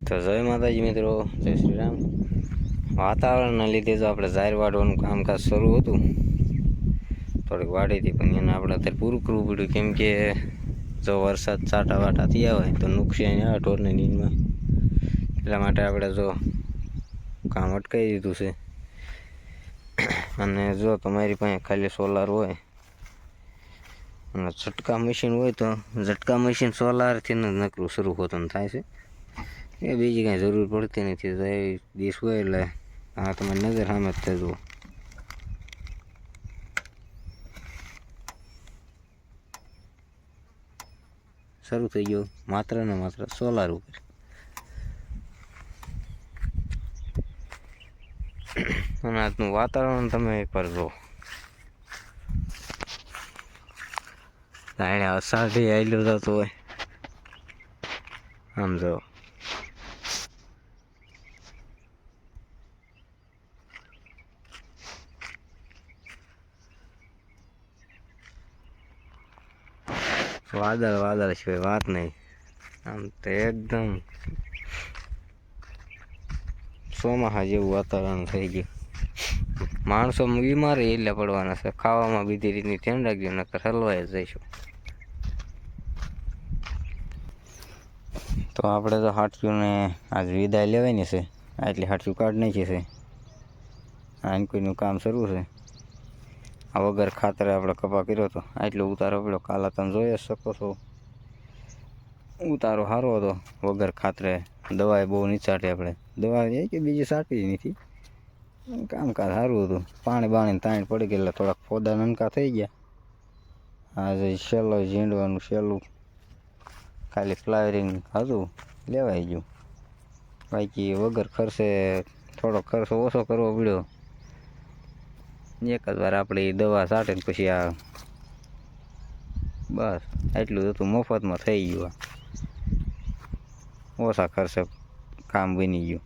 તો જય માતાજી મિત્રો, જય શ્રી રામ. વાતાવરણના લીધે જો આપણે ઝાર વાળવાનું કામકાજ શરૂ હતું થોડીક વાડીથી, પણ એને આપણે અત્યારે પૂરું કરવું પડ્યું, કેમ કે જો વરસાદ છાંટા વાટા થયા હોય તો નુકસાન આવે ઢોરની નીંદમાં. એટલા માટે આપણે જો કામ અટકાવી દીધું છે. અને જો તમારી પાસે ખાલી સોલાર હોય અને ઝટકા મશીન હોય તો ઝટકા મશીન સોલારથી જ નકરું શરૂ હોતું થાય છે. એ બીજી કાંઈ જરૂર પડતી નથી. તો એ દિવસ હોય એટલે આ તમારી નજર સામે જ થઈ જુઓ. શરૂ થઈ ગયો માત્ર ને માત્ર સોલાર ઉપર. અને આજનું વાતાવરણ તમે એકવાર જુઓ. જાણે અષાઢી આવેલું જતું હોય આમ જો. વાદળ વાદળ સિવાય વાત નહીં. આમ તો એકદમ ચોમાસા જેવું વાતાવરણ થઈ ગયું. માણસો બીમાર એટલે પડવાના છે. ખાવામાં બીજી રીતની ધ્યાન રાખજો, નકર હલવાઈ જઈશું. તો આપણે તો હાટક્યુંને આજ વિદાય લેવાની છે, એટલે હાટક્યું કાઢ નાખી છે. આને કોઈનું કામ શરૂ છે. આ વગર ખાતરે આપણે કપા કર્યો હતો, આટલો ઉતારો પડ્યો. કાલે તમે જોઈ શકો છો, ઉતારો સારો હતો. વગર ખાતરે દવાએ બહુ નહીં છાંટી. આપણે દવા એ કે બીજી છાંટી નથી, કામકાજ સારું હતું. પાણી બાણીને તાણ પડી ગઈ એટલે થોડાક ફોદા નનકા થઈ ગયા. આજે સેલો ઝીંડવાનું સેલું ખાલી ફ્લાવરિંગ હતું, લેવાઈ ગયું. બાકી વગર ખર્ચે થોડો ખર્ચો ઓછો કરવો પડ્યો. એક જ વાર આપણે દવા છાંટીને પછી આ બસ એટલું હતું, મફતમાં થઈ ગયું. ઓછા ખર્ચે કામ બની ગયું.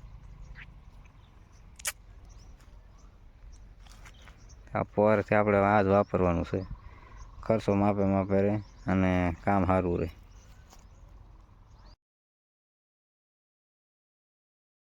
આ પોરથી આપણે આ જ વાપરવાનું છે. ખર્ચો માપે માપે રહે અને કામ સારું રહે.